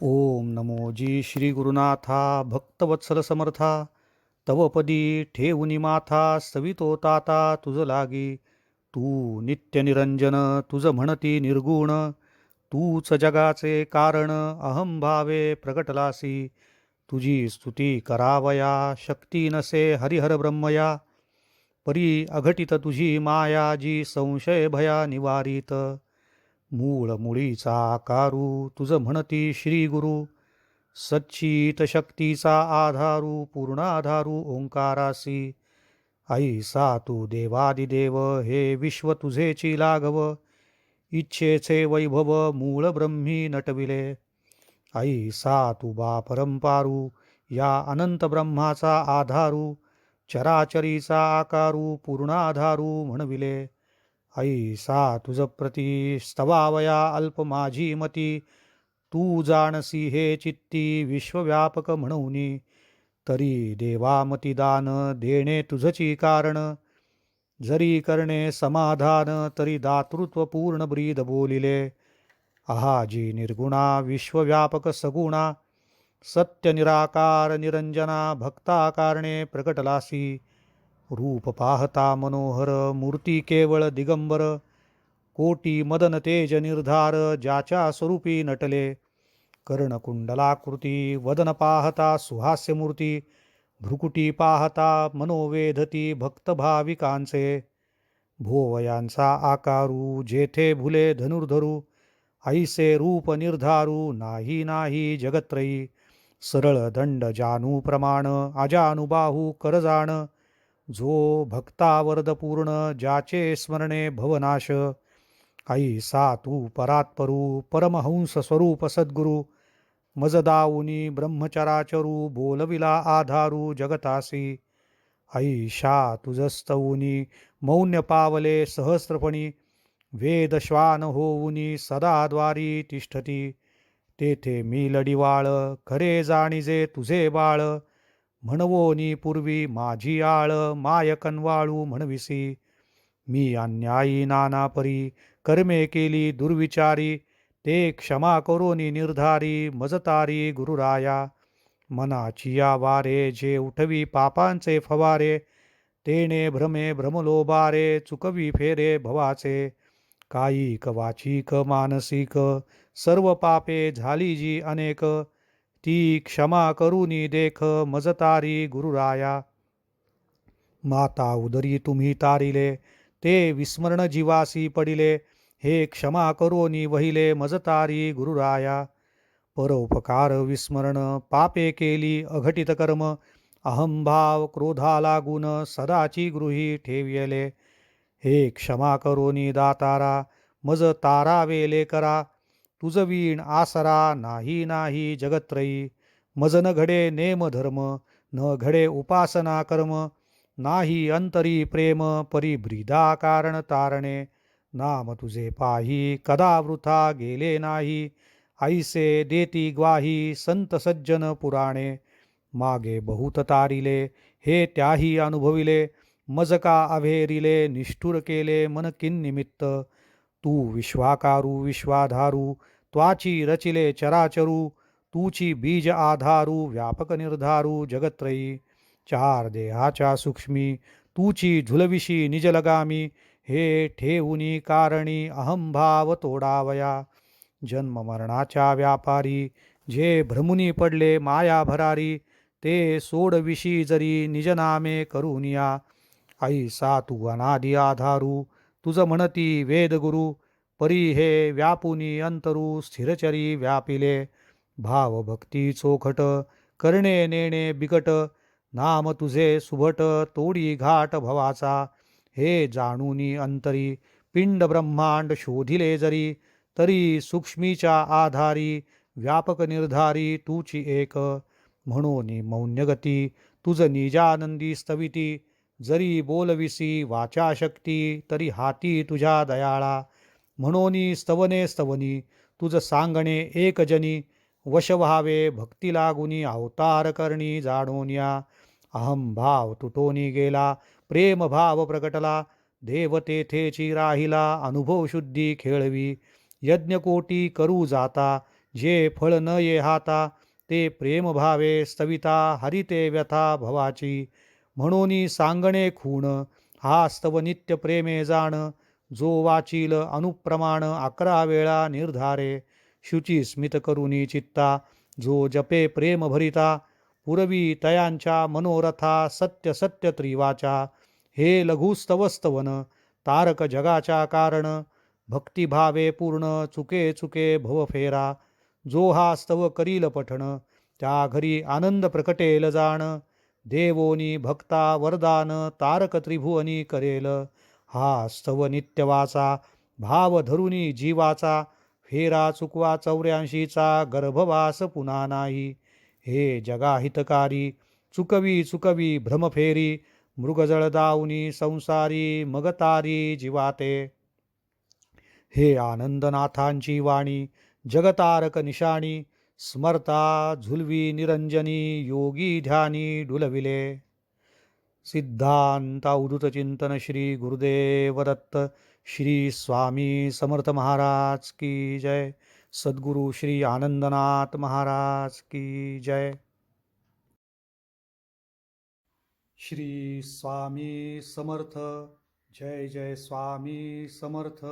ओम नमो जी श्री गुरुनाथा भक्तवत्सल समर्था तव पदी ठेवुनी माथा सवितो ताता तुझ लागी तू नित्य निरंजन तुझ म्हणती निर्गुण तूच जगाचे कारण अहम भावे प्रगटलासी तुझी स्तुती करावया शक्ती नसे हरिहर ब्रह्मया परी अघटित तुझी माया जी संशय भया निवारित मूळ मुळीचा आकारू तुझ म्हणती श्री गुरु सच्चित शक्तीचा आधारू पूर्णाधारू ओंकारासी ऐसा तू देवादिदेव हे विश्व तुझेची लागव इच्छेचे वैभव मूळ ब्रह्मी नटविले ऐसा तू बा परंपारू या अनंत ब्रह्माचा आधारू चराचरीचा आकारू पूर्णाधारू म्हणविले ऐसा तुझ प्रती स्तवावया अल्प माझी मती तू जाणसी हे चित्ती विश्वव्यापक म्हणूनी तरी देवामती दान देणे तुझची कारण जरी करणे समाधान तरी दातृत्व पूर्ण ब्रीद बोलिले आहाजी निर्गुणा विश्वव्यापक सगुणा सत्य निराकार निरंजना भक्ताकारणे प्रकटलासी रूप पाहता मनोहर मूर्ती केवळ दिगंबर कोटी मदन तेज निर्धार ज्याच्या स्वरूपी नटले कर्णकुंडलाकृती वदन पाहता सुहास्यमूर्ती भ्रुकुटी पाहता मनोवेधती भक्तभाविकांचे भोवयांचा आकारू जेथे भुले धनुर्धरू ऐसे रूप निर्धारू नाही नाही जगत्रयी सरळ दंड जानू प्रमाण अजानुबाहू करजाण जो भक्तावरद पूर्ण ज्याचे स्मरणे भवनाश ऐसा तू परात्परू परमहंस स्वरूप सद्गुरु मजदाऊनी ब्रह्मचराचरू बोलविला आधारू जगतासी ऐशा तुझस्तऊनी मौन्य पावले सहस्रपणी वेद श्वान होऊनी सदा द्वारी तिष्ठती तेथे मी लढिवाळ खरे जाणीजे तुझे बाळ म्हणवोनी पूर्वी माझी आळ माय कनवाळू म्हणविसी मी अन्यायी नाना परी कर्मे केली दुर्विचारी ते क्षमा करोनी निर्धारी मजतारी गुरुराया मनाची या वारे जे उठवी पापांचे फवारे तेने भ्रमे भ्रमलोबारे चुकवी फेरे भवाचे कायिक वाचिक मानसिक सर्व पापे झाली जी अनेक ती क्षमा करुनी देख मजतारी गुरुराया माता उदरी तुम्ही तारिले ते विस्मरण जीवासी पडिले हे क्षमा करोनी वहिले मजतारी गुरुराया परोपकार विस्मरण पापे केली अघटित कर्म अहंभाव क्रोधा लागून सदाची गृही ठेविले हे क्षमा करोनी दातारा मज तारावेले करा तुझ वीण आसरा नाही नाही जगत्रयी मज न घडे नेम धर्म न घडे उपासना कर्म नाही अंतरी प्रेम परिब्रीदा कारण तारणे नाम तुझे पाही कदा वृथा गेले नाही ऐसे देती ग्वाही संत सज्जन पुराणे मागे बहुत तारिले हे त्याही अनुभविले मजका अभेरिले निष्ठुर केले मन किन्निमित्त तू विश्वाकारू विश्वाधारू त्वाची रचिले चराचरू तूची बीज आधारू व्यापक निर्धारू जगत्रयी चार देहाच्या सूक्ष्मी तूची झुलविशी निजलगामी हे ठेवुनी कारणी अहंभाव तोडावया जन्म मरणाच्या व्यापारी जे भ्रमुनी पडले माया भरारी ते सोडविशी जरी निजनामे करुनिया ऐसा तू अनादि आधारू तुझ म्हणती वेदगुरु परी हे व्यापुनी अंतरू स्थिरचरी व्यापिले भाव भक्ती चोखट करणे नेणे बिकट नाम तुझे सुभट तोडी घाट भवाचा हे जाणूनी अंतरी पिंड ब्रह्मांड शोधिले जरी तरी सूक्ष्मीच्या आधारी व्यापक निर्धारी तूची एक म्हणून मौन्यगती तुझ निजानंदी स्तविती जरी बोलविसी वाचा शक्ती तरी हाती तुझ्या दयाळा म्हणोनी स्तवने स्तवनी तुझ सांगणे एकजनी वश व्हावे भक्ती लागुनी अवतार करणी जाणोन्या अहंभाव तुटोनी गेला प्रेम भाव प्रगटला देव तेथेची राहिला अनुभव शुद्धी खेळवी यज्ञकोटी करू जाता जे फळ न ये हाता ते प्रेम भावे स्तविता हरिते व्यथा भवाची. म्हणून सांगणे खूण हा स्तव नित्य प्रेमे जाण. जो वाचील अनुप्रमाण 11 वेळा निर्धारे. शुची स्मित करुनी चित्ता जो जपे प्रेम भरिता. पुरवी तयांच्या मनोरथा सत्य सत्य त्रिवाचा. हे लघुस्तव स्तवन तारक जगाच्या कारण. भक्तिभावे पूर्ण चुके चुके भवफेरा. जो हा स्तव करील पठण त्या घरी आनंद प्रकटेल जाण. देवोनी भक्ता वरदान तारक त्रिभुवनी करेल. हा स्तव नित्यवाचा भाव धरुनी जीवाचा. फेरा चुकवा 84चा गर्भवास पुन्हा नाही. हे जगा हितकारी चुकवी चुकवी भ्रमफेरी. मृगजळ दावनी संसारी मगतारी जीवाते. हे आनंदनाथांची वाणी जगतारक निशाणी. स्मरता झुलवी निरंजनी योगी ध्यानी डुलविले. सिद्धांता उदुत चिंतन श्री गुरुदेव दत्त. श्री स्वामी समर्थ महाराज की जय. सद्गुरु श्री आनंदनाथ महाराज की जय. श्री स्वामी समर्थ. जय जय स्वामी समर्थ.